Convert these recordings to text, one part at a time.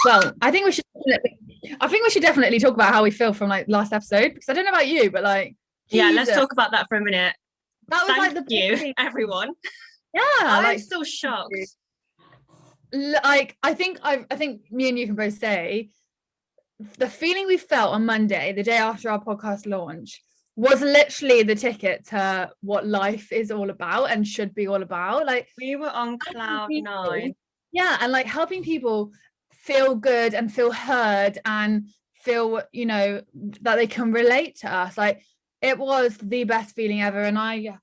Well, I think we should definitely talk about how we feel from like last episode because I don't know about you, but like Yeah, let's Jesus, talk about that for a minute. that was Thank like the you, best thing. everyone. Yeah, I'm like still shocked. I think me and you can both say the feeling we felt on Monday, the day after our podcast launch, was literally the ticket to what life is all about and should be all about. Like We were on helping cloud people, nine. yeah, and like helping people feel good and feel heard and feel, you know, that they can relate to us. Like it was the best feeling ever. And I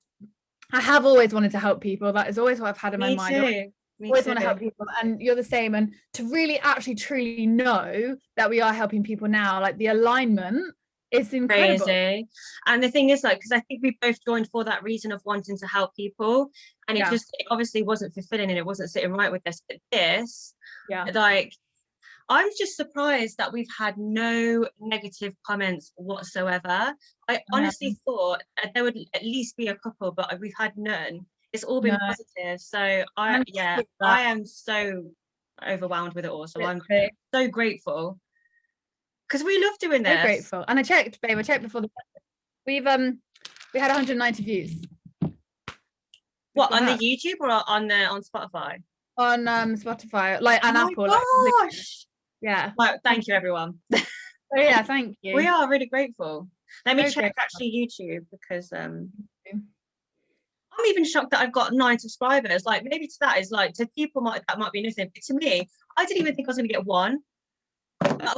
have always wanted to help people. That is always what I've had in my Me mind. too. Me Always want to too. help people, and you're the same. And to really actually truly know that we are helping people now, like the alignment is incredible. Crazy. And the thing is, like, because I think we both joined for that reason of wanting to help people, and Yeah, it obviously wasn't fulfilling and it wasn't sitting right with us. But this, yeah, like, I'm just surprised that we've had no negative comments whatsoever. I no, honestly thought there would at least be a couple, but we've had none. It's all no. been positive. So I'm yeah, with that. I am so overwhelmed with it all. So I'm Literally. so grateful because we love doing So this. grateful. And I checked, babe. I checked before the we've we had 190 views. We've What, gone on the up YouTube or on Spotify? on Spotify, like Oh and my Apple, like gosh. yeah. Well, thank you, everyone. Oh yeah, thank We you. are really grateful. Let me So check grateful. actually YouTube because I'm even shocked that I've got 9 subscribers. Like maybe to that is like to people that might be listening, but to me, I didn't even think I was going to get one. Well,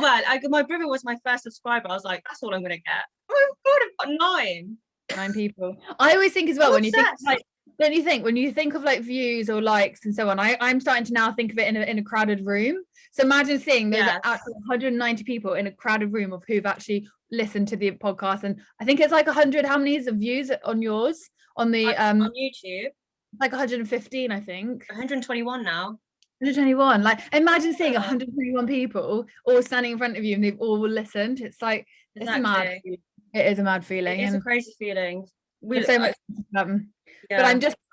my brother was my first subscriber. I was like, that's all I'm going to get. Oh my god, I've got 9. 9 people. I always think as I'm well when you think obsessed. like, don't you think when you think of like views or likes and so on, I'm starting to now think of it in a crowded room. So imagine seeing those Yes. actual 190 people in a crowded room of who've actually listened to the podcast. And I think it's like 100. How many is of views on yours? On the On YouTube, like 115, I think. 121 now. 121. Like imagine seeing Yeah, 121 people all standing in front of you and they've all listened. It's like it's a mad exactly. feeling. It is a mad It feeling. is a And crazy feeling. there's so much but Yeah.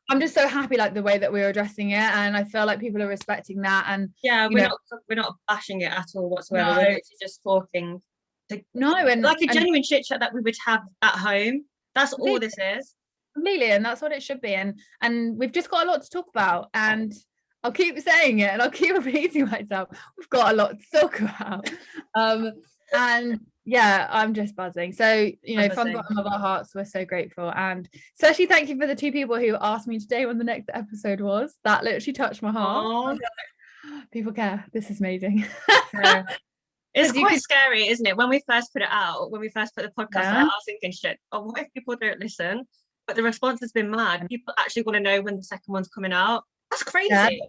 I'm just so happy like the way that we're addressing it, and I feel like people are respecting that. And Yeah, you know, we're not bashing it at all whatsoever. We're no, literally just talking to, no, like a and genuine chit chat that we would have at home. That's all completely, this is. completely, and that's what it should be. And we've just got a lot to talk about, and I'll keep saying it and I'll keep repeating myself. We've got a lot to talk about. And yeah, I'm just buzzing. So, you I'm know, from the buzzing. bottom of our hearts, we're so grateful. And especially thank you for the 2 people who asked me today when the next episode was. That literally touched my heart. Oh, People care. This is amazing. yeah. It's Because you quite could, scary, isn't it? When we first put it out, when we first put the podcast out, yeah. I was thinking, shit, oh, what if people don't listen? But the response has been mad. People actually want to know when the second one's coming out. That's Yeah. crazy.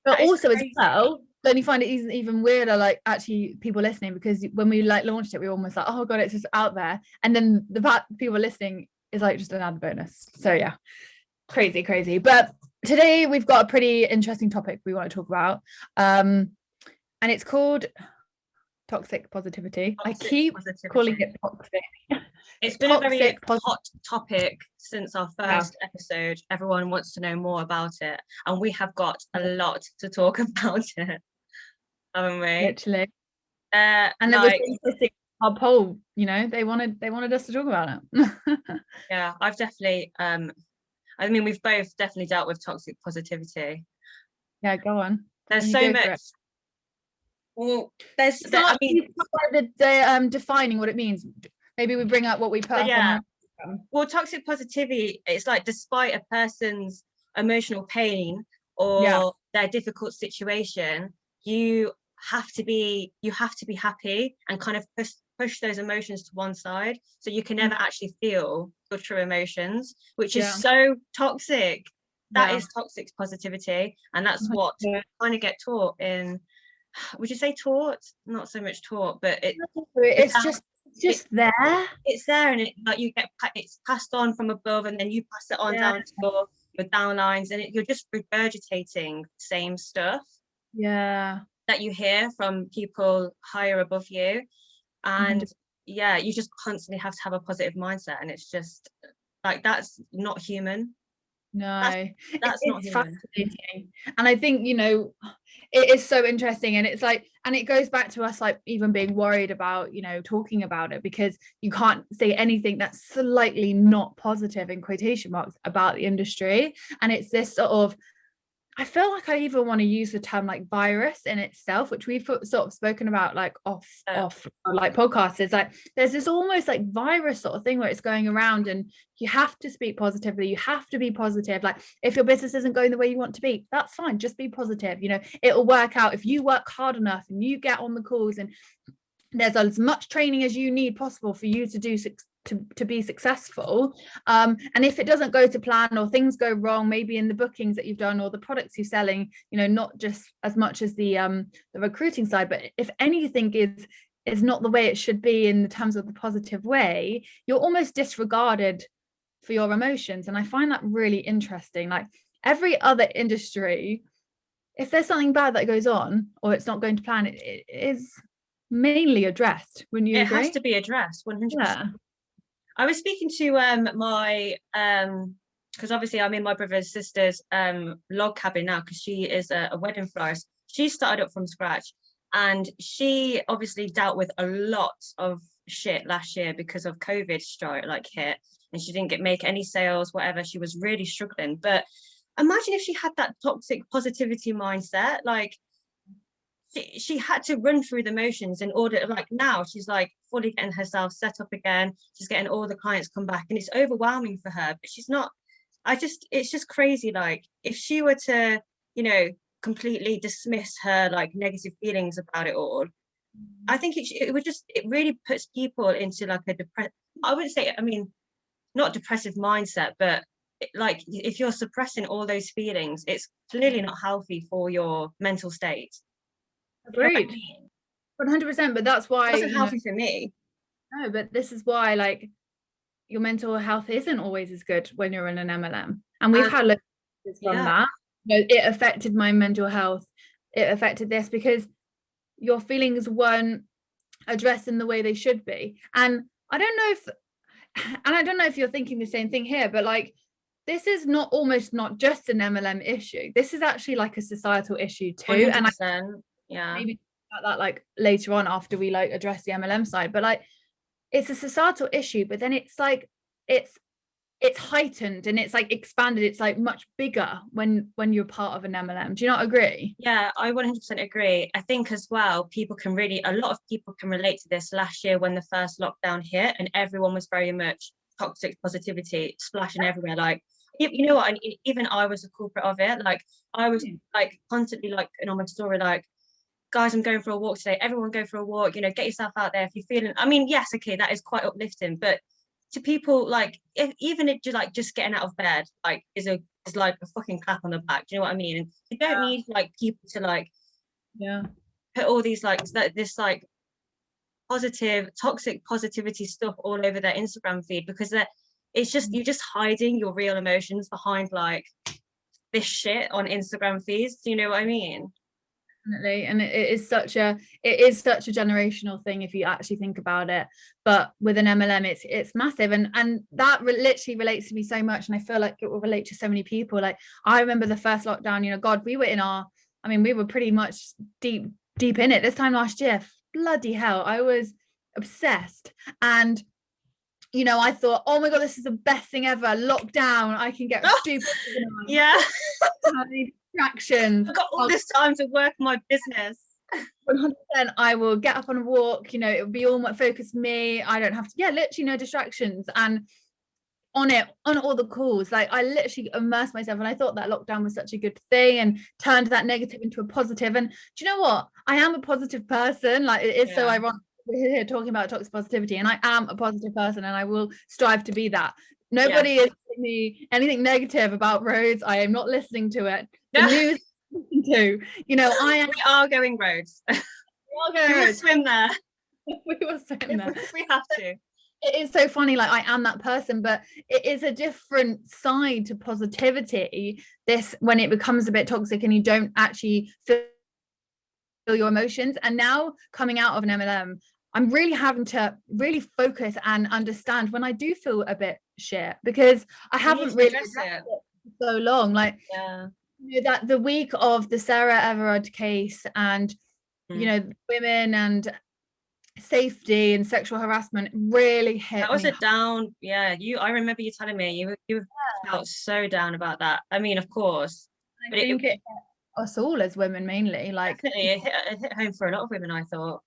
But That is also as crazy. well, don't you find it even weirder, like actually people listening? Because when we like launched it, we were almost like, oh god, it's just out there. And then the fact people listening is like just another bonus. So yeah, crazy, crazy. But today we've got a pretty interesting topic we want to talk about. And it's called toxic positivity. I Toxic keep calling positivity. it toxic. It's been a very Toxic positivity. hot topic since our Yeah, first episode. Everyone wants to know more about it, and we have got a lot to talk about it, haven't we? literally. And it was Like, interesting our poll, you know, they wanted us to talk about it. yeah, I've definitely, I mean, we've both definitely dealt with toxic positivity. Yeah, go on. There's You so go for much. it. Well, I Start mean, defining what it means. Maybe we bring up what we put so up on yeah. our Well, toxic positivity, it's like despite a person's emotional pain yeah. or their difficult situation, you have to be happy and kind of push those emotions to one side. So you can never actually feel your true emotions, which is Yeah. so toxic. That Yeah. is toxic positivity. And that's what Yeah. kind of get taught in, would you say taught? Not so much taught, but It's down, just there. it's there, and like you get it's passed on from above, and then you pass it on Yeah. down to your downlines, and you're just regurgitating the same stuff Yeah. that you hear from people higher above you. And 100. yeah, you just constantly have to have a positive mindset, and it's just like that's not human. No, That's not it's human. fascinating. And I think, it is so interesting. And it's like, and it goes back to us like even being worried about, talking about it, because you can't say anything that's slightly not positive in quotation marks about the industry. And it's this sort of, I feel like I even want to use the term like virus in itself, which we've sort of spoken about like off like podcasts. Is like there's this almost like virus sort of thing where it's going around, and you have to speak positively. You have to be positive. Like if your business isn't going the way you want to be, that's fine. Just be positive. It'll work out if you work hard enough and you get on the calls, and there's as much training as you need possible for you to do to be successful. And if it doesn't go to plan, or things go wrong, maybe in the bookings that you've done or the products you're selling, not just as much as the recruiting side, but if anything is not the way it should be in terms of the positive way, you're almost disregarded for your emotions. And I find that really interesting. Like every other industry, if there's something bad that goes on or it's not going to plan, it is mainly addressed. Wouldn't you agree? It has to be addressed 100%. Yeah. I was speaking to my because obviously I'm in my brother's sister's log cabin now, because she is a wedding florist. She started up from scratch, and she obviously dealt with a lot of shit last year because of COVID hit, and she didn't make any sales, whatever. She was really struggling. But imagine if she had that toxic positivity mindset, like she had to run through the motions in order, like now she's like fully getting herself set up again. She's getting all the clients come back, and it's overwhelming for her, but she's not. It's just crazy. Like if she were to, completely dismiss her like negative feelings about it all, I think it really puts people into like a I wouldn't say, I mean, not depressive mindset, but like if you're suppressing all those feelings, it's clearly not healthy for your mental state. Agreed. 100%. But that's why It wasn't healthy for me. No, but this is why like your mental health isn't always as good when you're in an MLM. And we've had loads from that. It affected my mental health. It affected this because your feelings weren't addressed in the way they should be. And I don't know if you're thinking the same thing here, but like this is almost not just an MLM issue. This is actually like a societal issue too. 100%. And maybe about that like later on after we like address the MLM side. But like it's a societal issue, but then it's like it's heightened and it's like expanded. It's like much bigger when you're part of an MLM. Do you not agree? Yeah, I 100% agree. I think as well, a lot of people can relate to this last year when the first lockdown hit and everyone was very much toxic positivity splashing everywhere. Like, you know what? And even I was a culprit of it. Like, I was like constantly like on my story, like, guys, I'm going for a walk today. Everyone go for a walk. Get yourself out there if you're feeling. I mean, yes, okay, that is quite uplifting, but to people, like, if just getting out of bed like is like a fucking clap on the back. Do you know what I mean? And you don't need like people to like put all these like this like positive toxic positivity stuff all over their Instagram feed, because it's just you're just hiding your real emotions behind like this shit on Instagram feeds. Do you know what I mean? Definitely. And it is such a generational thing if you actually think about it. But with an MLM, it's massive, and that literally relates to me so much, and I feel like it will relate to so many people. Like I remember the first lockdown, God, we were pretty much deep in it this time last year. Bloody hell, I was obsessed. And I thought, oh my god, this is the best thing ever. Lockdown, I can get super yeah. distractions. I've got all this time to work my business. 100%. I will get up on a walk, it will be all my focus me. I don't have to, literally no distractions. And on all the calls, like I literally immersed myself, and I thought that lockdown was such a good thing and turned that negative into a positive. And do you know what? I am a positive person. Like it is so ironic we're here talking about toxic positivity, and I am a positive person and I will strive to be that. Nobody is telling me anything negative about roads. I am not listening to it. The news to, we are going roads. We will swim there. We will swim there. We have to. It is so funny, like I am that person, but it is a different side to positivity, this when it becomes a bit toxic and you don't actually feel your emotions. And now coming out of an MLM, I'm really having to really focus and understand when I do feel a bit shit, because I haven't really addressed it so long. Like, Yeah. you know, that the week of the Sarah Everard case and, you Mm. know, women and safety and sexual harassment really hit That was me a hard. down, yeah, I remember you telling me you felt so down about that. I mean, of course, I but it think it hit us all as women mainly, like, definitely it hit home for a lot of women, I thought.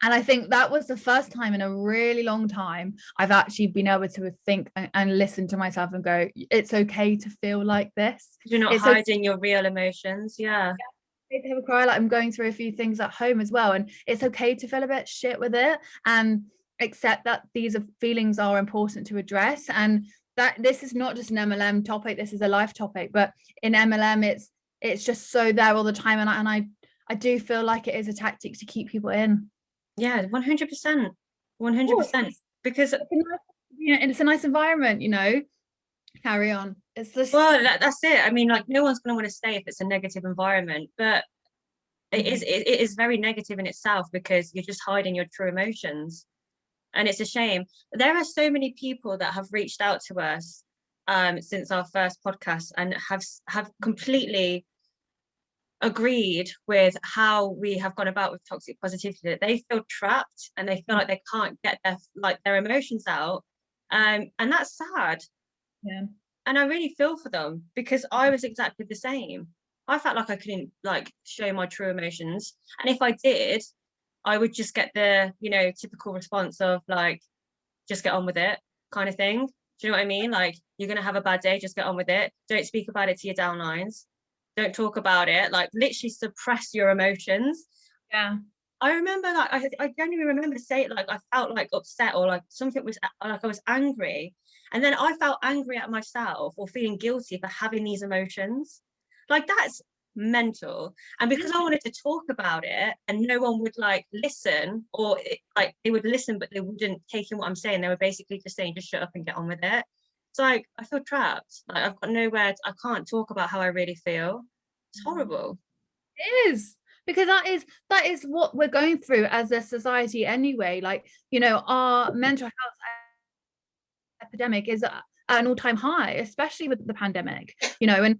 and I think that was the first time in a really long time I've actually been able to think and listen to myself and go, it's okay to feel like this. You're not It's okay hiding your real emotions. Yeah. to have a cry. Like, I'm going through a few things at home as well, and it's okay to feel a bit shit with it and accept that these feelings are important to address, and that this is not just an MLM topic, this is a life topic. But in MLM, it's just so there all the time, and I do feel like it is a tactic to keep people in. Yeah, 100%. Of course, 100%. Because, it's a nice environment, you know. Carry on. It's just well, that's it. I mean, like, no one's going to want to stay if it's a negative environment, but it is very negative in itself because you're just hiding your true emotions. And it's a shame. There are so many people that have reached out to us since our first podcast and have completely agreed with how we have gone about with toxic positivity, that they feel trapped and they feel like they can't get their emotions out, and that's sad. yeah. And I really feel for them because I was exactly the same. I felt like I couldn't like show my true emotions, and if I did, I would just get the typical response of like, just get on with it kind of thing. Do you know what I mean? Like, you're gonna have a bad day, just get on with it. Don't speak about it to your downlines. Don't talk about it. Like, literally suppress your emotions. Yeah. I remember, like, I genuinely remember saying, like, I felt like upset or like something was like I was angry, and then I felt angry at myself or feeling guilty for having these emotions. Like, that's mental. And because I wanted to talk about it and no one would like listen, or like they would listen but they wouldn't take in what I'm saying, they were basically just saying just shut up and get on with it. It's like I feel trapped. Like, I've got nowhere I can't talk about how I really feel. It's horrible. It is, because that is what we're going through as a society anyway. Like, you know, our mental health epidemic is at an all-time high, especially with the pandemic, you know, and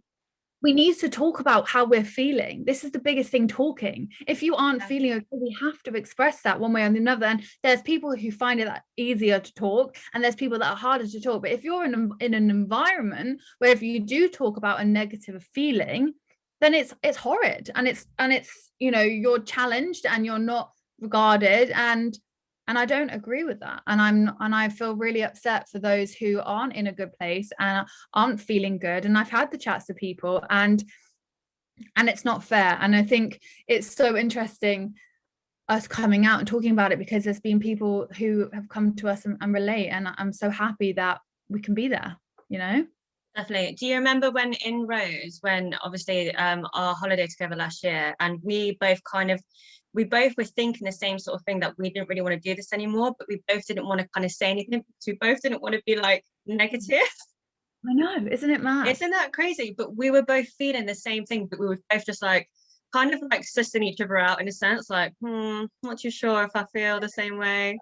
we need to talk about how we're feeling. This is the biggest thing, talking. If you aren't Yeah. feeling okay, we have to express that one way or another. And there's people who find it that easier to talk, and there's people that are harder to talk. But if you're in an environment where if you do talk about a negative feeling, then it's horrid, and it's you know, you're challenged and you're not regarded, and I don't agree with that. And I feel really upset for those who aren't in a good place and aren't feeling good. And I've had the chats with people, and it's not fair. And I think it's so interesting us coming out and talking about it, because there's been people who have come to us and relate, and I'm so happy that we can be there, you know. Definitely. Do you remember when in Rose, when obviously our holiday together last year, and we both were thinking the same sort of thing, that we didn't really want to do this anymore, but we both didn't want to kind of say anything because we both didn't want to be like negative. I know, isn't it mad? Isn't that crazy? But we were both feeling the same thing, but we were both just like kind of like sussing each other out in a sense, like, not too sure if I feel the same way.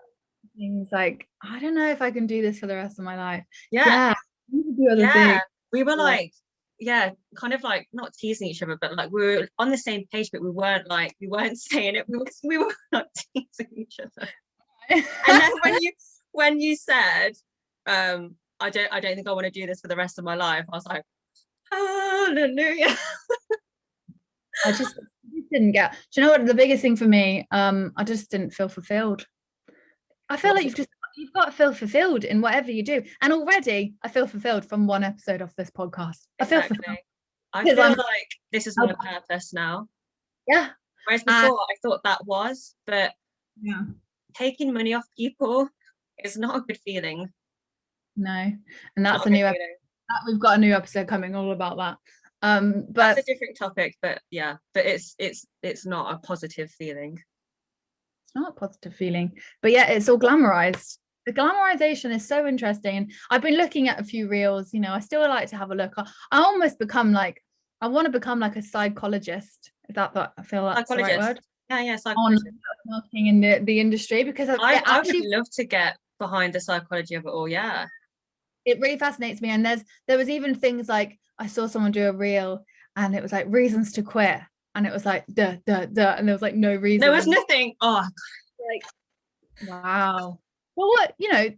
Things like, I don't know if I can do this for the rest of my life. Yeah, Yeah, I need to do other yeah. things. We were Yeah. like, yeah, kind of like not teasing each other, but like we were on the same page, but we weren't saying it. We were not teasing each other. And then when you said, I don't think I want to do this for the rest of my life, I was like, hallelujah. I just didn't get. Do you know what the biggest thing for me? I just didn't feel fulfilled. I feel like you've got to feel fulfilled in whatever you do, and already I feel fulfilled from one episode of this podcast. I feel fulfilled Exactly. I because feel I'm like this is my purpose now. yeah, Whereas and before I thought that was, but yeah, taking money off people is not a good feeling. no, and Not that's a a good new feeling. we've got a new episode coming all about that. That's a But different topic, but yeah, but it's not a positive feeling. it's not a positive feeling, but yeah, it's all glamorized. The glamorization is so interesting. I've been looking at a few reels, you know, I still like to have a look. I almost become like, I want to become like a psychologist, if that I feel that's the right Psychologist. word, Yeah, on psychologist. working in the industry, because it I would actually, love to get behind the psychology of it all. Yeah. it really fascinates me. And there was even things like I saw someone do a reel and it was like reasons to quit, and it was like duh duh duh, and there was like no reason. There was nothing. Oh, like, wow. Well, what, you,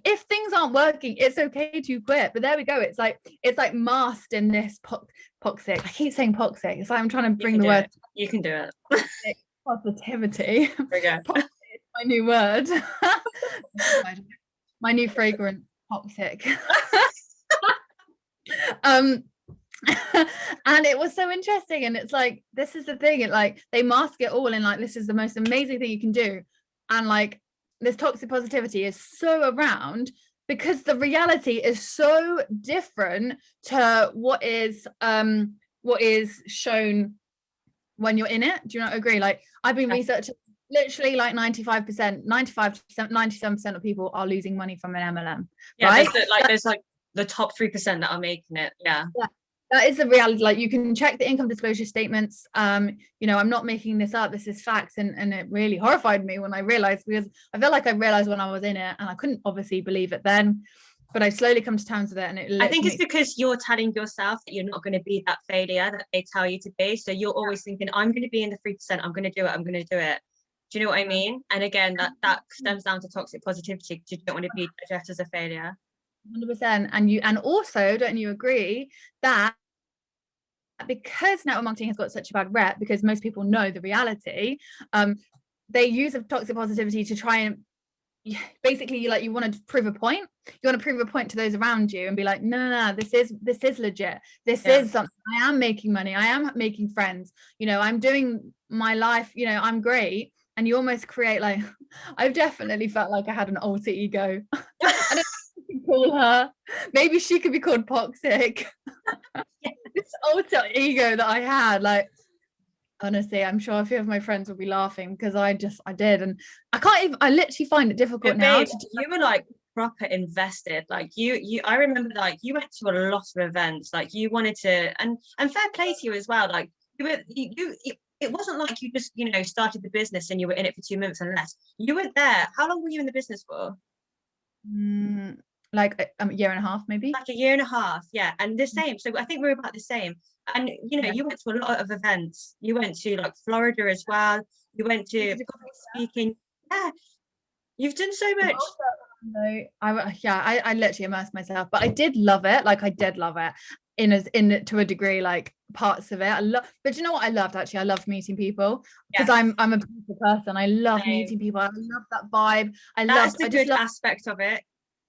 if things aren't working, it's okay to quit. But there we go. It's like masked in this toxic. I keep saying toxic. It's like I'm trying to bring the word. You can do it. Positivity. There we go. My new word. My new fragrance, toxic. And it was so interesting, and it's like, this is the thing, it like they mask it all in like, this is the most amazing thing you can do, and like this toxic positivity is so around because the reality is so different to what is shown when you're in it. Do you not agree? Like, I've been researching, literally like 95%, 97% of people are losing money from an MLM. Yeah, right? There's the top 3% that are making it. Yeah. That is the reality. Like, you can check the income disclosure statements. I'm not making this up. This is facts. And it really horrified me when I realized, because I feel like I realized when I was in it, and I couldn't obviously believe it then, but I slowly come to terms with it. And I think it's because you're telling yourself that you're not going to be that failure that they tell you to be. So you're always thinking, I'm going to be in the 3%. I'm going to do it. I'm going to do it. Do you know what I mean? And again, that stems down to toxic positivity, because you don't want to be judged as a failure. 100%. And also, don't you agree that because network marketing has got such a bad rep, because most people know the reality, they use of toxic positivity to try and basically, like, you want to prove a point. You want to prove a point to those around you and be like, no, this is legit. This is something. I am making money. I am making friends. I'm doing my life. I'm great. And you almost create, like, I've definitely felt like I had an alter ego. I don't know if you can call her. Maybe she could be called toxic. This alter ego that I had, like, honestly, I'm sure a few of my friends will be laughing, because I did, and I literally find it difficult now. You were like proper invested, like you I remember, like, you went to a lot of events, like you wanted to, and fair play to you as well, like it wasn't like you just started the business and you were in it for 2 months and less. You were there. How long were you in the business for? Like a year and a half, maybe. Like a year and a half, yeah. And the same. So I think we're about the same. And you went to a lot of events. You went to like Florida as well. You went to public speaking. Yeah, you've done so much. I literally immersed myself, but I did love it. Like, I did love it to a degree, like parts of it. But you know what I loved, actually? I loved meeting people, because I'm a people person. I love meeting people. I love that vibe. That's the good aspect of it.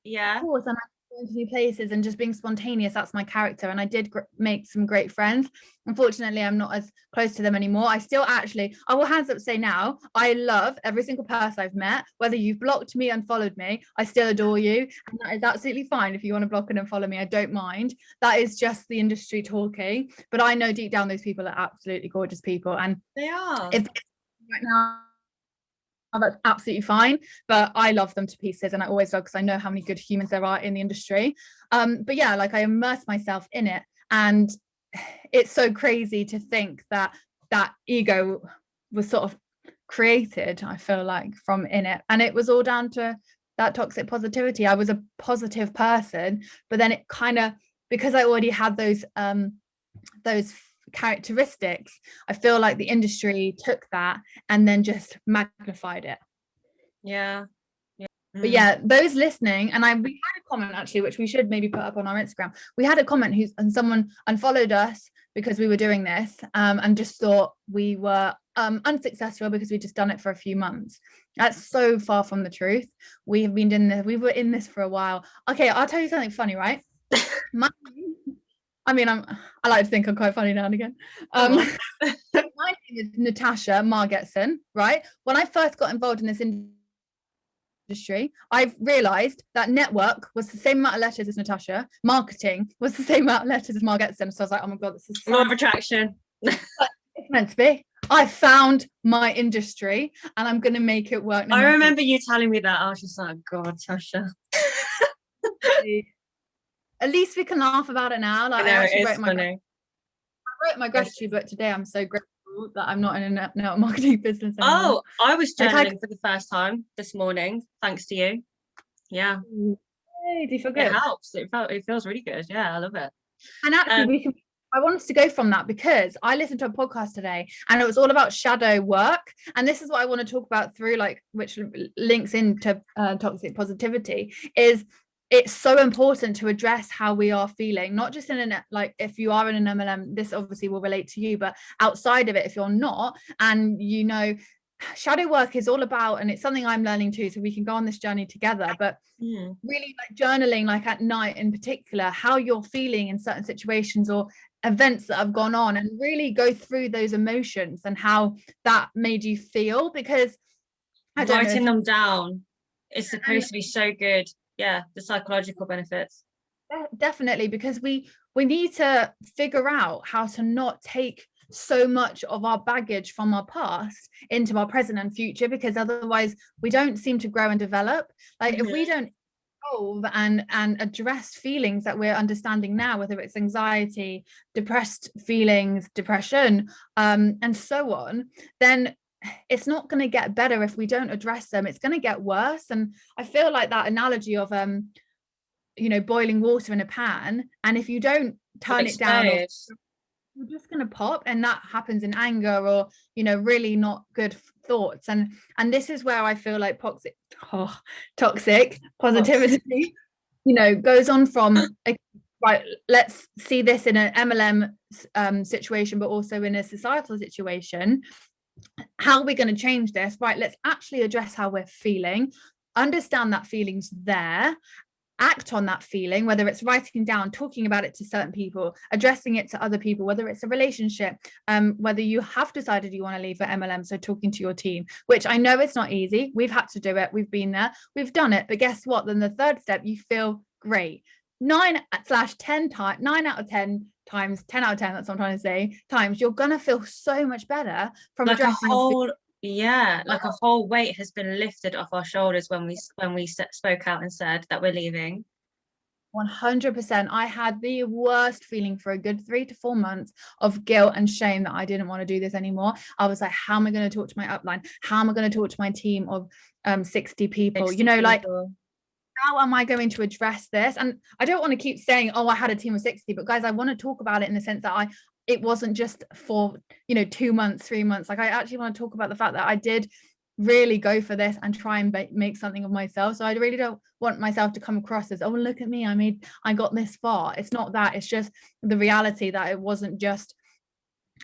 Yeah, of course. And I go to new places and just being spontaneous, that's my character. And I did make some great friends. Unfortunately, I'm not as close to them anymore. I will hands up say now, I love every single person I've met. Whether you've blocked me, unfollowed me, I still adore you, and that is absolutely fine. If you want to block and unfollow me, I don't mind. That is just the industry talking, but I know deep down those people are absolutely gorgeous people, and they are. If right now, that's absolutely fine, but I love them to pieces, and I always will, because I know how many good humans there are in the industry. But yeah, like, I immerse myself in it, and it's so crazy to think that ego was sort of created, I feel like, from in it, and it was all down to that toxic positivity. I was a positive person, but then it kind of, because I already had those characteristics, I feel like the industry took that and then just magnified it. But yeah, those listening, and we had a comment, actually, which we should maybe put up on our Instagram. We had a comment and someone unfollowed us because we were doing this, and just thought we were unsuccessful because we'd just done it for a few months. That's so far from the truth. We were in this for a while. Okay, I'll tell you something funny, right? I like to think I'm quite funny now and again. My name is Natasha Margetson, right? When I first got involved in this industry, I've realized that network was the same amount of letters as Natasha. Marketing was the same amount of letters as Margetson. So I was like, oh my God, this is law of attraction. It's meant to be. I found my industry and I'm going to make it work. I remember you telling me that. I was just like, God, Tasha. At least we can laugh about it now. Like, I wrote my gratitude book today. I'm so grateful that I'm not in a network marketing business anymore. Oh, I was journaling for the first time this morning, thanks to you. Yeah. Hey, do you feel good? It helps. It feels really good. Yeah, I love it. And actually, I want us to go from that, because I listened to a podcast today and it was all about shadow work. And this is what I want to talk about through, like, which links into toxic positivity, is it's so important to address how we are feeling, not just in an, like, if you are in an MLM, this obviously will relate to you, but outside of it, if you're not, and shadow work is all about, and it's something I'm learning too, so we can go on this journey together, but really, like, journaling, like at night in particular, how you're feeling in certain situations or events that have gone on, and really go through those emotions and how that made you feel, because writing them down is supposed to be so good. Yeah, the psychological benefits. Definitely, because we need to figure out how to not take so much of our baggage from our past into our present and future, because otherwise we don't seem to grow and develop. Like, if we don't evolve and address feelings that we're understanding now, whether it's anxiety, depressed feelings, depression, and so on, then it's not going to get better. If we don't address them, it's going to get worse. And I feel like that analogy of boiling water in a pan, and if you don't turn it down, or you're just going to pop, and that happens in anger or really not good thoughts. And this is where I feel like toxic positivity goes on from, right, let's see this in an MLM situation, but also in a societal situation. How are we going to change this? Right, let's actually address how we're feeling, understand that feeling's there, act on that feeling, whether it's writing down, talking about it to certain people, addressing it to other people, whether it's a relationship, whether you have decided you want to leave for MLM, so talking to your team, which I know it's not easy. We've had to do it, we've been there, we've done it, but guess what? Then the third step, you feel great. 9 out of 10 times, 10 out of 10, that's what I'm trying to say, times, you're gonna feel so much better from like addressing like a whole weight has been lifted off our shoulders when we spoke out and said that we're leaving. 100%. I had the worst feeling for a good 3 to 4 months of guilt and shame that I didn't want to do this anymore. I was like, how am I going to talk to my upline? How am I going to talk to my team of 60 people? 60 people. Like, how am I going to address this? And I don't want to keep saying, oh, I had a team of 60, but guys, I want to talk about it in the sense that it wasn't just for 2 months, 3 months. Like, I actually want to talk about the fact that I did really go for this and try and make something of myself. So I really don't want myself to come across as, oh, look at me, I got this far. It's not that. It's just the reality that it wasn't just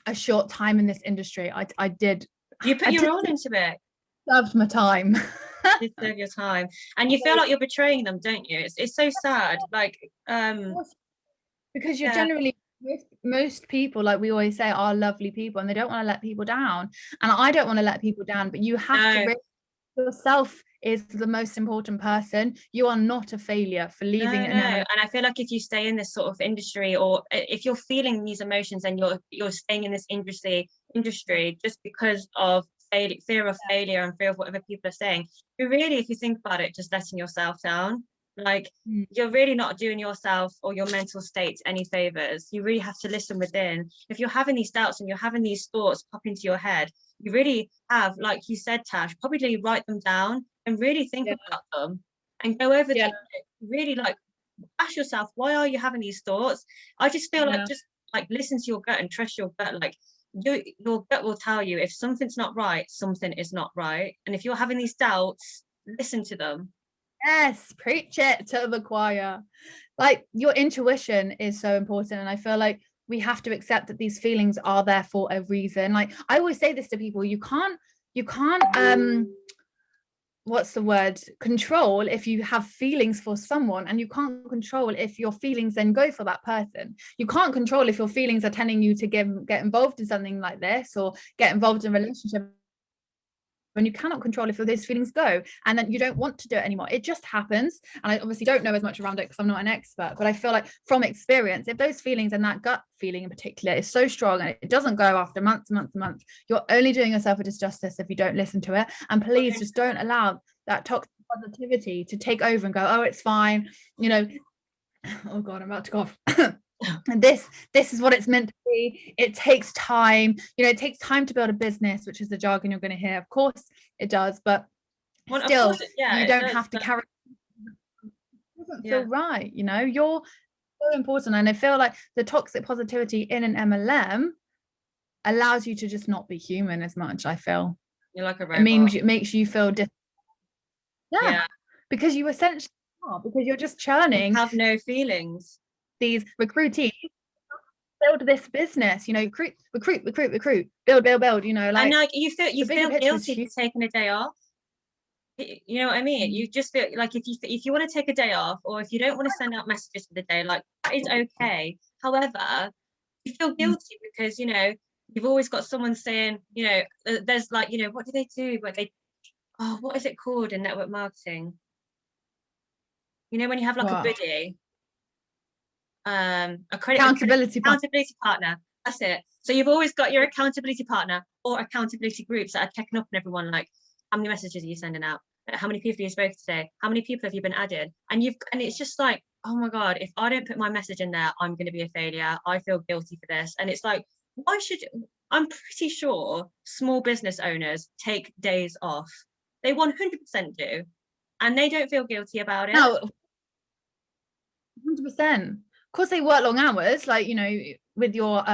a short time in this industry. I did. You put your all into it. Served my time. You serve your time, and you feel like you're betraying them, don't you? It's so sad. Like, because you're generally, most people, like we always say, are lovely people, and they don't want to let people down. And I don't want to let people down, but you have to realize yourself is the most important person. You are not a failure for leaving. And I feel like if you stay in this sort of industry, or if you're feeling these emotions and you're staying in this industry just because of fear of failure and fear of whatever people are saying, you're really, if you think about it, just letting yourself down. Like, you're really not doing yourself or your mental state any favors. You really have to listen within. If you're having these doubts and you're having these thoughts pop into your head, you really have, like you said, Tash, probably write them down and really think about them and go over to really, like, ask yourself, why are you having these thoughts? I just feel like, just like, listen to your gut and trust your gut. Like, your gut will tell you if something's not right, something is not right. And if you're having these doubts, listen to them. Yes, preach it to the choir. Like, your intuition is so important, and I feel like we have to accept that these feelings are there for a reason. Like, I always say this to people, you can't what's the word, control if you have feelings for someone, and you can't control if your feelings then go for that person. You can't control if your feelings are telling you to get involved in something like this or get involved in a relationship, when you cannot control if those feelings go, and then you don't want to do it anymore. It just happens. And I obviously don't know as much around it because I'm not an expert, but I feel like from experience, if those feelings, and that gut feeling in particular, is so strong and it doesn't go after months and months and months, you're only doing yourself a disjustice if you don't listen to it. And please just don't allow that toxic positivity to take over and go, oh, it's fine, oh god, I'm about to cough. And this is what it's meant to be. It takes time. It takes time to build a business, which is the jargon you're going to hear. Of course it does, but still, you don't have to carry. It doesn't feel right. so important. And I feel like the toxic positivity in an MLM allows you to just not be human as much. I feel You're like a it robot. makes you feel yeah, Yeah. because you essentially are, because you're just You churning have no feelings. these recruitees build this business, recruit, build, And like like you the bigger feel picture is guilty huge. for taking a day off. You know what I mean? You just feel like if you want to take a day off, or if you don't want to send out messages for the day, like that is okay. However, you feel guilty because you've always got someone saying, there's like, what do they do? But what is it called in network marketing? When you have like a Wow. buddy, a Accountability part. accountability partner. That's it. So you've always got your accountability partner or accountability groups that are checking up on everyone, like how many messages are you sending out? How many people have you spoken today? How many people have you been added? And it's just like, oh my God, if I don't put my message in there, I'm going to be a failure. I feel guilty for this. And it's like, I'm pretty sure small business owners take days off. They 100% do. And they don't feel guilty about it. No, 100%. Of course, they work long hours, like with your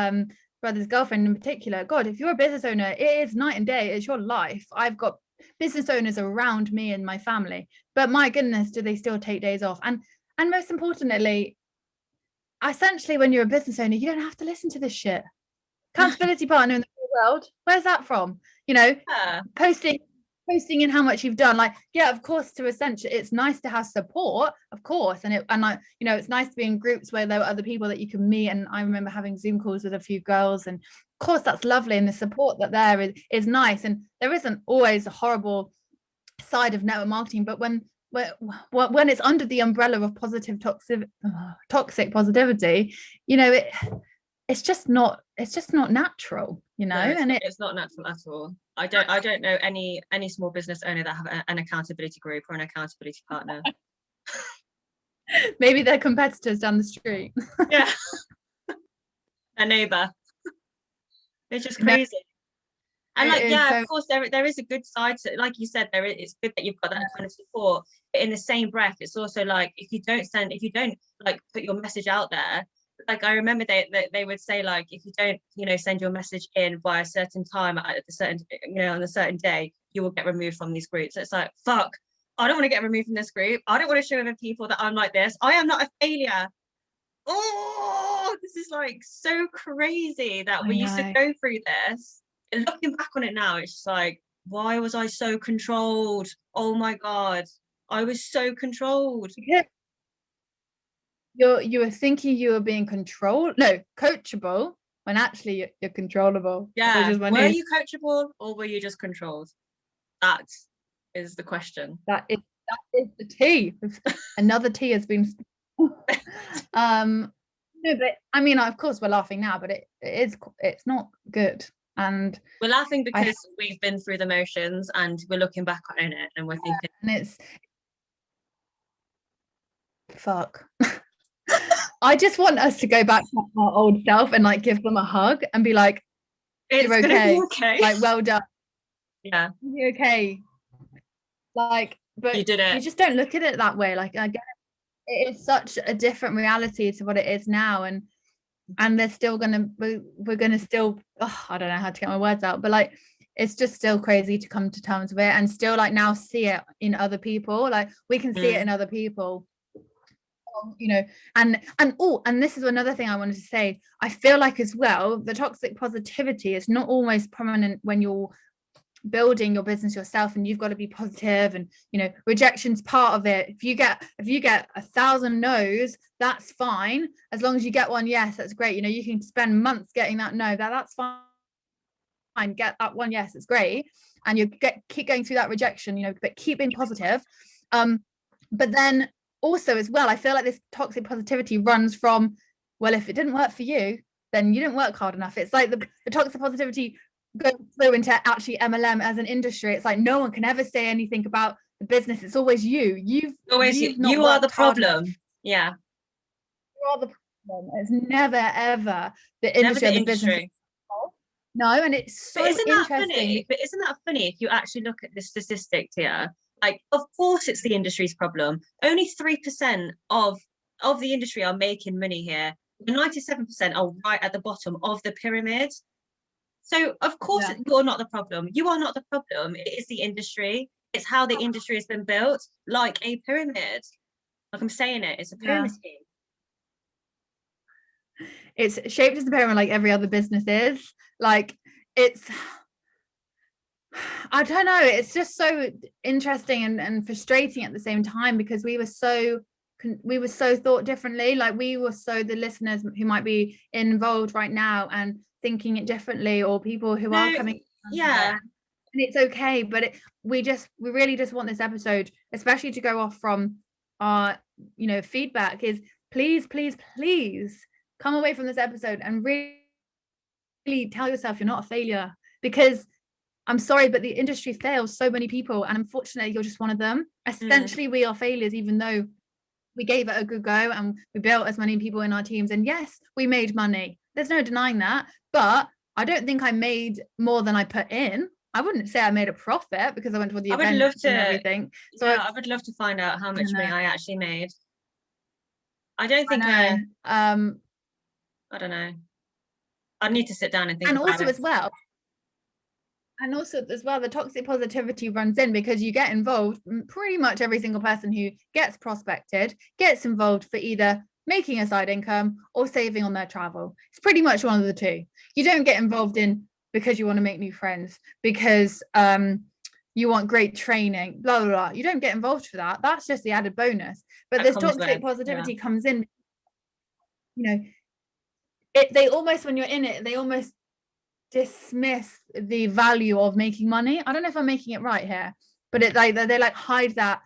brother's girlfriend in particular. God, if you're a business owner, it is night and day. It's your life. I've got business owners around me and my family, but my goodness, do they still take days off? And most importantly, essentially, when you're a business owner, you don't have to listen to this shit. Accountability partner in the real world, where's that from? Yeah. Posting in how much you've done, like, yeah, of course, to essentially, it's nice to have support, of course, and it's nice to be in groups where there are other people that you can meet. And I remember having Zoom calls with a few girls, and of course that's lovely, and the support that there is nice. And there isn't always a horrible side of network marketing, but when it's under the umbrella of toxic positivity, it's just not natural, No, and it's not natural at all. I don't know any small business owner that have an accountability group or an accountability partner. maybe they're competitors down the street. Yeah, a neighbor. It's just No, crazy. And like, yeah, so of course, there is a good side to it. Like you said, it's good that you've got that kind of support. But in the same breath, it's also like if you don't like put your message out there, like I remember they would say, like, if you don't send your message in by a certain time at a certain on a certain day, you will get removed from these groups. So it's like, fuck, I don't want to get removed from this group. I don't want to show other people that I'm like this. I am not a failure. Oh, this is like so crazy that we used to go through this. And looking back on it now, it's just like, why was I so controlled? Oh my God, I was so controlled. Yeah. You were thinking you were being controlled, no, coachable, when actually you're controllable. Yeah, were you coachable or were you just controlled? That is the question. That is the tea. Another tea has been no, but I mean, of course we're laughing now, but it's not good. And we're laughing because we've been through the motions and we're looking back on it and we're thinking, and it's fuck. I just want us to go back to our old self and like give them a hug and be like, it's okay. Like, well done. Yeah. You're okay. Like, but you did it. You just don't look at it that way. Like, I get it is such a different reality to what it is now. And we're gonna still, I don't know how to get my words out, but like it's just still crazy to come to terms with it and still like now see it in other people. Like we can see it in other people, and this is another thing I wanted to say. I feel like as well, the toxic positivity is not always prominent when you're building your business yourself and you've got to be positive, and rejection's part of it. If you get 1,000 no's, that's fine. As long as you get one yes, that's great. You can spend months getting that no, that's fine. Get that one yes, it's great. And you keep going through that rejection, but keep being positive. But then also as well, I feel like this toxic positivity runs from, well, if it didn't work for you, then you didn't work hard enough. It's like the toxic positivity goes through into actually MLM as an industry. It's like no one can ever say anything about the business. It's always you. You are the problem. Yeah. You are the problem. It's never ever the industry or the business. No, and it's so interesting. But isn't that funny if you actually look at the statistics here? Like, of course, it's the industry's problem. Only 3% of of the industry are making money here. The 97% are right at the bottom of the pyramid. So of course you're not the problem. You are not the problem. It is the industry. It's how the industry has been built, like a pyramid. Like I'm saying it's a pyramid scheme. It's shaped as a pyramid like every other business is. Like it's I don't know, it's just so interesting and frustrating at the same time, because we were so thought differently. Like we were so, the listeners who might be involved right now and thinking it differently, or people who are coming, and it's okay, but we really just want this episode, especially to go off from our feedback, is please come away from this episode and really tell yourself you're not a failure, because I'm sorry, but the industry fails so many people, and unfortunately you're just one of them. Essentially we are failures, even though we gave it a good go and we built as many people in our teams, and yes, we made money, there's no denying that, but I don't think I made more than I put in. I wouldn't say I made a profit because I went to the events and everything. So I would love to find out how much money I actually made. I don't think I don't know. I'd need to sit down and think about it. And also as well, the toxic positivity runs in, because you get involved. Pretty much every single person who gets prospected gets involved for either making a side income or saving on their travel. It's pretty much one of the two. You don't get involved in because you want to make new friends, because you want great training, blah, blah, blah. You don't get involved for that. That's just the added bonus. But this toxic positivity comes in, they almost, when you're in it, they almost dismiss the value of making money. I don't know if I'm making it right here, but they like hide that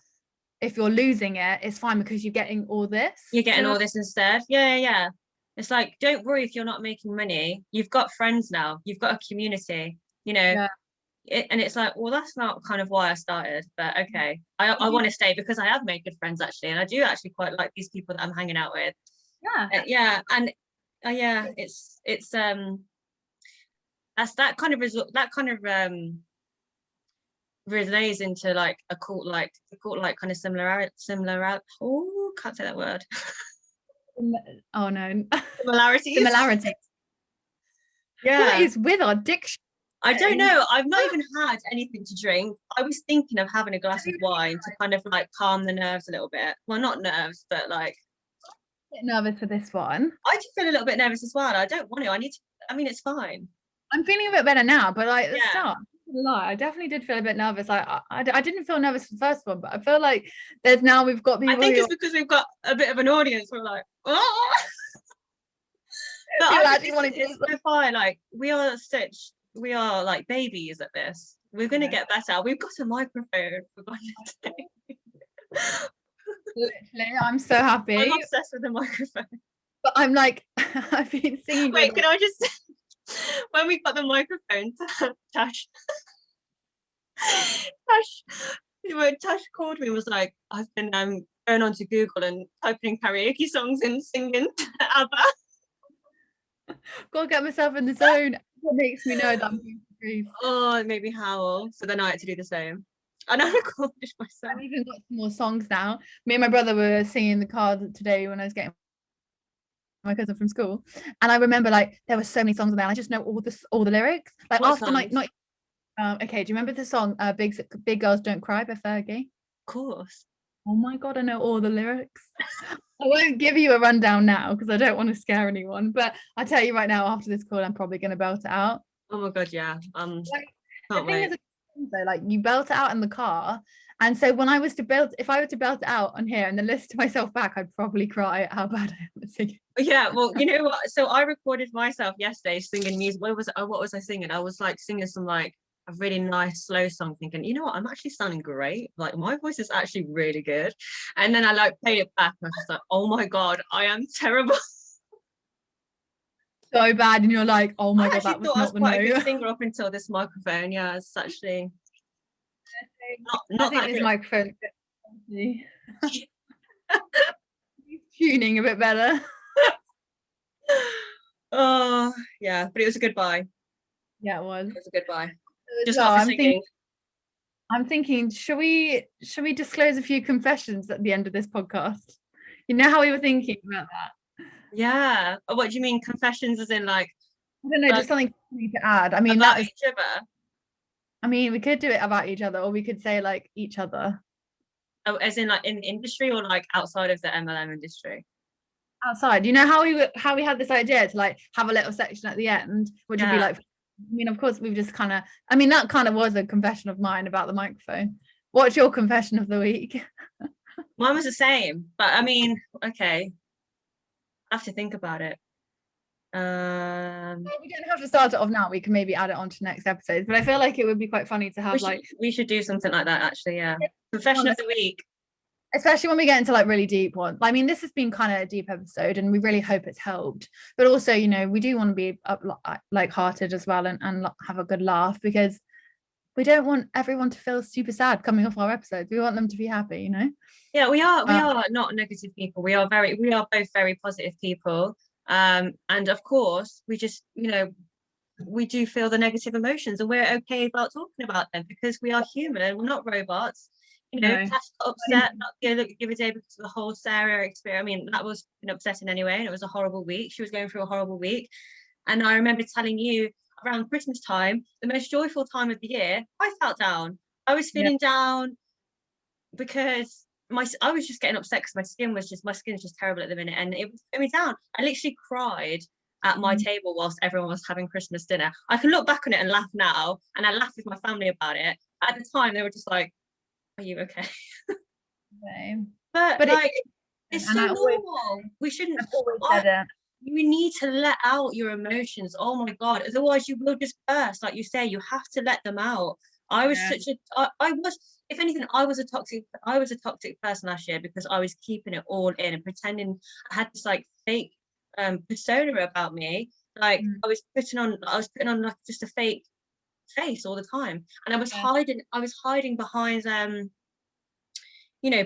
if you're losing it, it's fine because you're getting all this. You're getting all this instead. Yeah. It's like, don't worry if you're not making money. You've got friends now. You've got a community, and it's like, well, that's not kind of why I started, but okay. I want to stay because I have made good friends actually, and I do actually quite like these people that I'm hanging out with. It's that's that kind of relays into like a cult like kind of similar oh, can't say that word. Oh no. Similarities. What is with our diction? I don't know. I've not even had anything to drink. I was thinking of having a glass of wine to kind of like calm the nerves a little bit. Well, not nerves, but like a bit nervous for this one. I do feel a little bit nervous as well. I don't want to. It's fine. I'm feeling a bit better now, but like at the start, I definitely did feel a bit nervous. I didn't feel nervous for the first one, but I feel like we've got people. I think it's because we've got a bit of an audience. We're like, oh. But it's fine. Like we are like babies at this. We're gonna get better. We've got a microphone. Literally, I'm so happy. I'm obsessed with the microphone. But I'm like, I've been singing. Wait, can I just? When we got the microphone, Tash called me and was like, I've been going onto Google and typing in karaoke songs and singing ABBA. Gotta get myself in the zone. What makes me know that I'm going to grief. Oh, it made me howl. So then I had to do the same. And I recorded myself. I've even got some more songs now. Me and my brother were singing in the car today when I was getting my cousin from school, and I remember like there were so many songs on there. I just know all the lyrics. Like what after songs? Not okay. Do you remember the song "Big Girls Don't Cry" by Fergie? Of course. Oh my god, I know all the lyrics. I won't give you a rundown now because I don't want to scare anyone. But I tell you right now, after this call, I'm probably going to belt it out. Oh my god, yeah. The thing is, though, like you belt it out in the car. And so when if I were to belt it out on here and then listen to myself back, I'd probably cry at how bad I am at singing. Yeah, well, you know what? So I recorded myself yesterday singing music. What was I singing? I was like singing some like a really nice slow song, thinking, you know what? I'm actually sounding great. Like my voice is actually really good. And then I like played it back and I was like, oh my god, I am terrible. So bad, and you're like, oh my god, that was not the note. I quite a good singer up until this microphone. Yeah, it's actually. Not I think this microphone tuning a bit better. Oh yeah, but it was a goodbye. Yeah, it was a goodbye. Just not singing. I'm thinking, should we disclose a few confessions at the end of this podcast? You know how we were thinking about that? Yeah. What do you mean confessions as in I don't know, like just something funny to add. I mean, about that is, each other? I mean, we could do it about each other, or we could say like each other Oh, as in like in the industry or like outside of the MLM industry? outside. You know how how we had this idea to like have a little section at the end, which would be Yeah. like, I mean, of course, we've just kind of, I mean, that kind of was a confession of mine about the microphone. What's your confession of the week? Mine was the same, but I mean, okay, I have to think about it. We don't have to start it off now. We can maybe add it on to next episodes. But I feel like it would be quite funny to We have should like we should do something like that actually, yeah. Confession of the week. especially when we get into like really deep ones. I mean, this has been kind of a deep episode, and we really hope it's helped. But also, you know, we do want to be up like hearted as well, and have a good laugh, because we don't want everyone to feel super sad coming off our episodes. We want them to be happy, you know. Yeah, we Uh, are not negative people. We are both very positive people. And of course, we just, we do feel the negative emotions and we're okay about talking about them because we are human, we're not robots. no. Cash got upset not give a day because of the whole Sarah experience. I mean, that was upsetting anyway, and it was a horrible week. She was going through a horrible week. And I remember telling you around Christmas time, the most joyful time of the year, I felt down. I was Yeah. feeling down because I was just getting upset because my skin's just terrible at the minute, and it was putting me down. I literally cried at my Mm. table whilst everyone was having Christmas dinner. I can look back on it and laugh now, and I laugh with my family about it. At the time, they were just like, "Are you okay?" Okay. But But like, it's and so I always, normal. We shouldn't. I've always I, said it. you need to let out your emotions. Oh my God. Otherwise you will just burst. Like you say, you have to let them out. I was Yeah. such a I was, if anything, I was a toxic person last year because I was keeping it all in and pretending I had this like fake persona about me. Like Mm. I was putting on like just a fake face all the time. And Yeah. I was hiding behind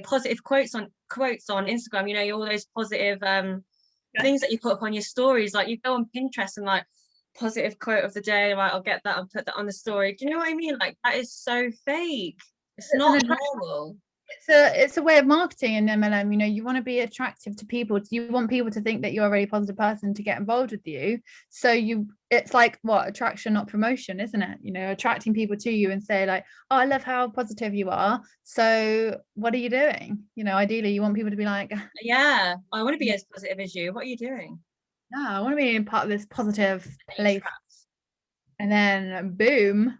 positive quotes on Instagram, all those positive things Yes. that you put up on your stories. Like you go on Pinterest and like positive quote of the day, right? I'll get that and put that on the story. Do you know what I mean? Like that is so fake. It's It's an not attraction. normal. It's a way of marketing in MLM. You know, you want to be attractive to people. You want people to think that you're a really positive person to get involved with you. So it's like what, attraction, not promotion, isn't it? You know, attracting people to you and say like, oh, I love how positive you are. So what are you doing? You know, ideally, you want people to be like, Yeah, I want to be as positive as you. What are you doing? no, I want to be in part of this positive And you place. trapped. And then boom.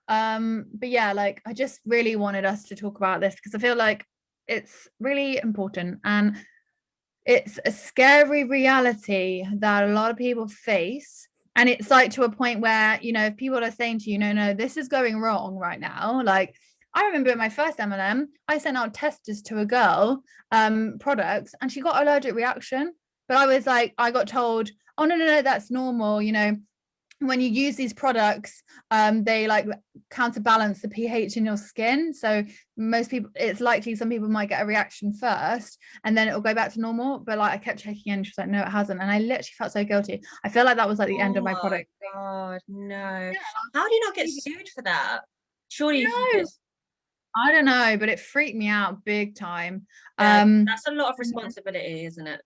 But yeah, like I just really wanted us to talk about this because I feel like it's really important, and it's a scary reality that a lot of people face. And it's like to a point where, you know, if people are saying to you, no, no, this is going wrong right now. Like I remember in my first MLM, I sent out testers to a girl, products, and she got an allergic reaction. But I was like, I got told, oh no, no, no, that's normal, you know, when you use these products, they like counterbalance the pH in your skin. So most people, it's likely some people might get a reaction first and then it'll go back to normal. But like I kept checking in, she's like, no, it hasn't. And I literally felt so guilty. I feel like that was like the end Oh of my my product. God, no. Yeah, How do you not get sued for that? Surely you can no, just, I don't know, but it freaked me out big time. yeah, Um, that's a lot of responsibility, isn't it?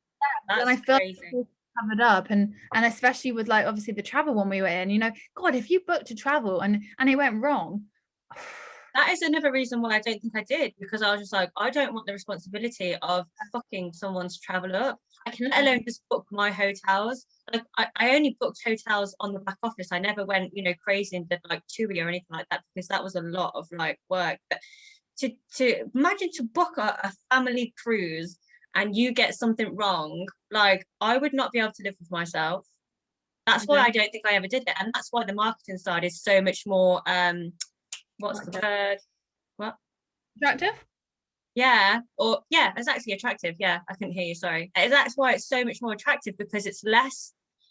and I That's felt crazy. covered up, and especially with like obviously the travel one we were in, you know, God, if you booked to travel and it went wrong. That is another reason why I don't think I did, because I was just like, I don't want the responsibility of fucking someone's travel up. I can let alone just book my hotels. Like I only booked hotels on the back office. I never went, crazy and did like TUI or anything like that because that was a lot of like work. But to imagine to book a family cruise and you get something wrong, like I would not be able to live with myself. That's why I don't think I ever did it. And that's why the marketing side is so much more what's the word? What? Attractive. Yeah, or yeah, it's actually attractive. Yeah, I couldn't hear you. Sorry. That's why it's so much more attractive because it's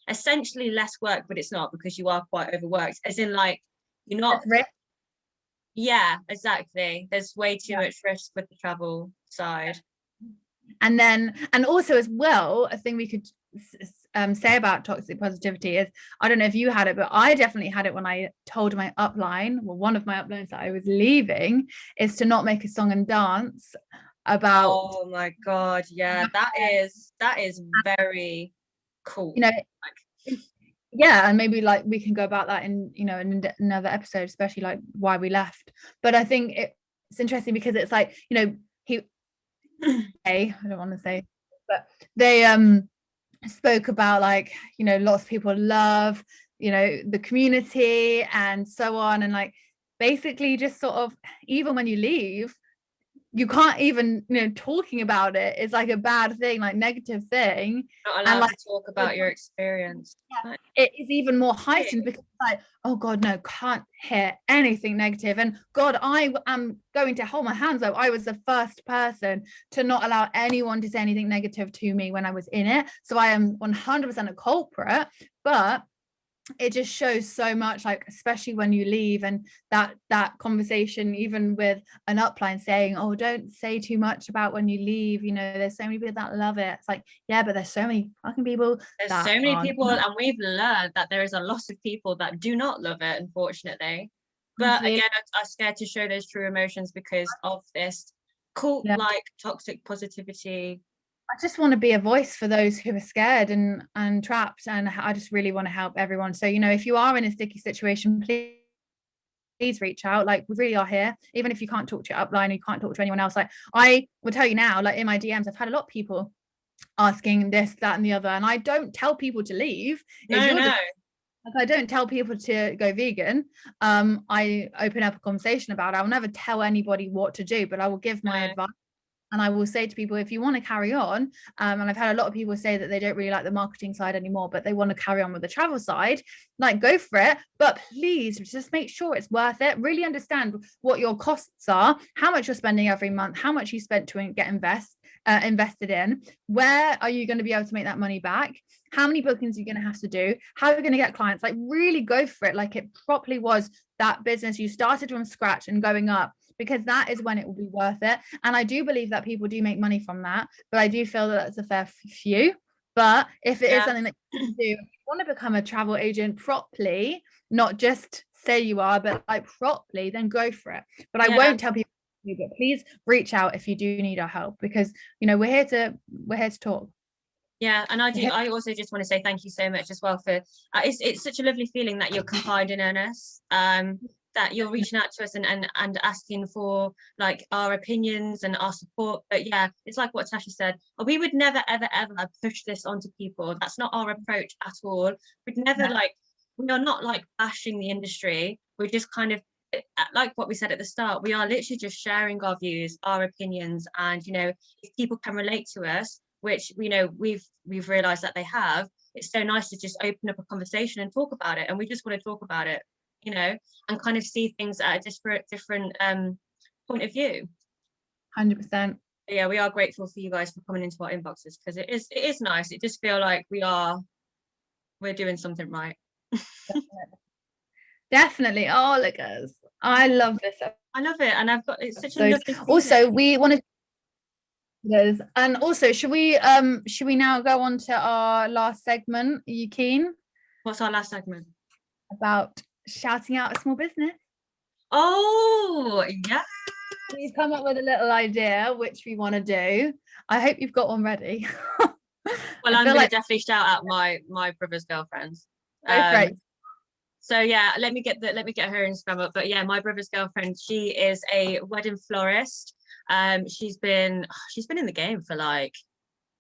essentially less work, but it's not because you are quite overworked. As in, like, you're not. That's risk. Yeah, exactly. There's way too Yeah. much risk with the travel side. And also as well, a thing we could say about toxic positivity is, I don't know if you had it, but I definitely had it when I told my upline, well, one of my uplines that I was leaving, is to not make a song and dance about, Oh my God, yeah, that is very cool. you know, yeah, and maybe like we can go about that in, you know, in another episode, especially like why we left. But I think it's interesting because it's like, you know, I don't want to say, but they spoke about like, you know, lots of people love, you know, the community and so on, and like basically just sort of, even when you leave, you can't even, you know, talking about it is like a bad thing, like negative thing. Not And allowed like to talk about your experience. it is even more heightened because like, oh God, no, can't hear anything negative. And God, I am going to hold my hands up. I was the first person to not allow anyone to say anything negative to me when I was in it. So I am 100% a culprit, but it just shows so much, like especially when you leave, and that conversation even with an upline saying, oh, don't say too much about when you leave, you know, there's so many people that love it. It's like, yeah, but there's so many fucking people There's that so many aren't. people, and we've learned that there is a lot of people that do not love it, unfortunately. But Honestly, again, are scared to show those true emotions because of this cult yeah, like toxic positivity. I just want to be a voice for those who are scared and trapped, and I just really want to help everyone. So, you know, if you are in a sticky situation, please reach out. Like, we really are here, even if you can't talk to your upline, you can't talk to anyone else. Like, I will tell you now, like in my DMs, I've had a lot of people asking this, that, and the other, and I don't tell people to leave. Is No, your no. Like, I don't tell people to go vegan. I open up a conversation about it. I'll never tell anybody what to do, but I will give my No. advice. And I will say to people, if you want to carry on, and I've had a lot of people say that they don't really like the marketing side anymore, but they want to carry on with the travel side, like go for it. But please just make sure it's worth it. Really understand what your costs are, how much you're spending every month, how much you spent to get invested in. Where are you going to be able to make that money back? How many bookings are you going to have to do? How are you going to get clients? Like, really go for it. Like it properly was that business you started from scratch and going up, because that is when it will be worth it. And I do believe that people do make money from that, but I do feel that that's a fair few. But if it is something that you do, if you want to become a travel agent properly, not just say you are, but like properly, then go for it. But I won't tell people, but please reach out if you do need our help, because, you know, we're here to talk. Yeah, and I also just want to say thank you so much as well for it's such a lovely feeling that you're confiding in us, that you're reaching out to us and asking for like our opinions and our support. But yeah, it's like what Tasha said, we would never ever ever push this onto people. That's not our approach at all. We'd never like, we are not like bashing the industry. We're just kind of like what we said at the start, we are literally just sharing our views, our opinions, and you know, if people can relate to us, which we know we've realized that they have, it's so nice to just open up a conversation and talk about it. And we just want to talk about it, you know, and kind of see things at a different point of view. 100%. Yeah, we are grateful for you guys for coming into our inboxes, because it is nice. It just feel like we're doing something right. Definitely. Oh, look at us. I love this. I love it, and it's such a lovely feeling. Also, we wanted, and also, should we now go on to our last segment? Are you keen? What's our last segment? About shouting out a small business. Oh yeah. We've come up with a little idea which we want to do. I hope you've got one ready. Well, I'm gonna definitely shout out my brother's girlfriends. So yeah, let me get her Instagram up. But yeah, my brother's girlfriend, she is a wedding florist. She's been in the game for like,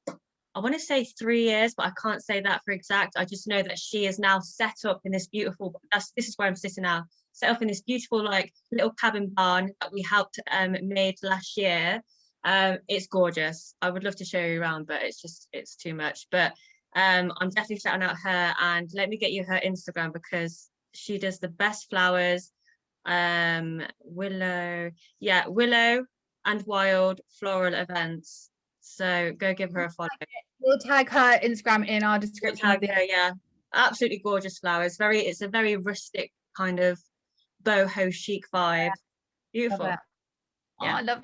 I want to say 3 years, but I can't say that for exact. I just know that she is now set up in this beautiful, this is where I'm sitting now, set up in this beautiful like little cabin barn that we helped made last year. It's gorgeous. I would love to show you around, but it's too much. But I'm definitely shouting out her, and let me get you her Instagram because she does the best flowers. Willow and Wild Floral Events. So go give her a follow. We'll tag her Instagram in our description. Yeah, absolutely gorgeous flowers. It's a very rustic kind of boho chic vibe. Yeah. Beautiful. Love yeah, I love.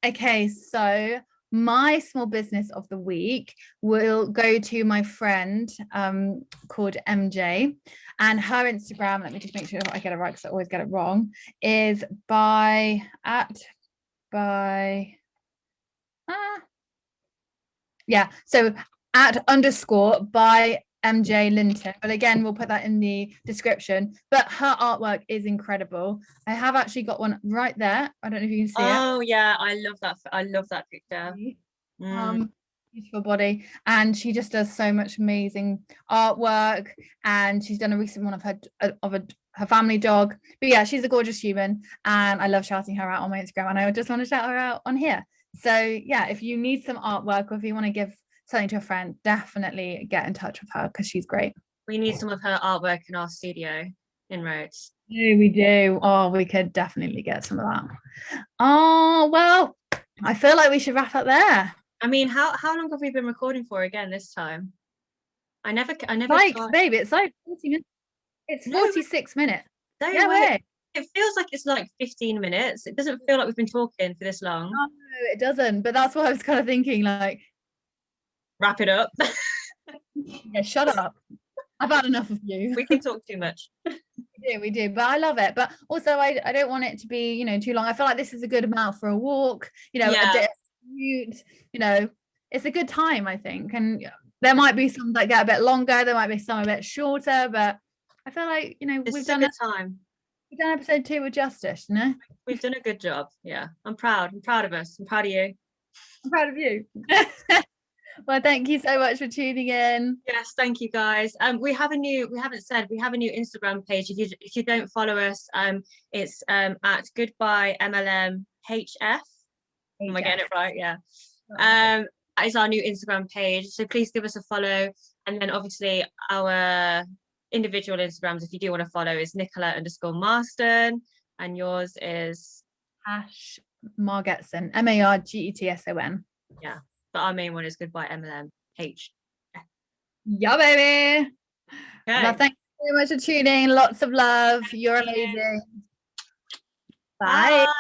Okay, so my small business of the week will go to my friend called MJ, and her Instagram, let me just make sure I get it right because I always get it wrong, is by by yeah, so @_ by MJ Linton. But again, we'll put that in the description. But her artwork is incredible. I have actually got one right there. I don't know if you can see it. Oh yeah, I love that. I love that picture. Beautiful body, and she just does so much amazing artwork, and she's done a recent one of her family dog. But yeah, she's a gorgeous human, and I love shouting her out on my Instagram, and I just want to shout her out on here. So yeah, if you need some artwork, or if you want to give something to a friend, definitely get in touch with her because she's great. We need some of her artwork in our studio in Rhodes. We do. Oh, we could definitely get some of that. Oh well, I feel like we should wrap up there. I mean, how long have we been recording for again this time? I never like babe, it's like 40 minutes. It's 46 minutes. No yeah, way. It feels like it's like 15 minutes. It doesn't feel like we've been talking for this long. No, it doesn't. But that's what I was kind of thinking, like, wrap it up. Yeah, shut up. I've had enough of you. We can talk too much. We do, but I love it. But also I don't want it to be, you know, too long. I feel like this is a good amount for a walk, you know, a commute, you know, it's a good time, I think. And there might be some that get a bit longer, there might be some a bit shorter, but I feel like, you know, we've done a good time. We've done episode 2 with justice, you know? We've done a good job. Yeah. I'm proud. I'm proud of us. I'm proud of you. I'm proud of you. Well, thank you so much for tuning in. Yes, thank you guys. We have a new Instagram page. If you don't follow us, it's at goodbye MLM HF. Am I getting it right? Yeah. That is our new Instagram page. So please give us a follow. And then obviously our individual Instagrams, if you do want to follow, is Nicola_Marston, and yours is #Margetson, MARGETSON. Yeah. But our main one is goodbye MLM H. Yeah, baby. Okay. Well, thank you so much for tuning. Lots of love. You're amazing. Bye. Bye.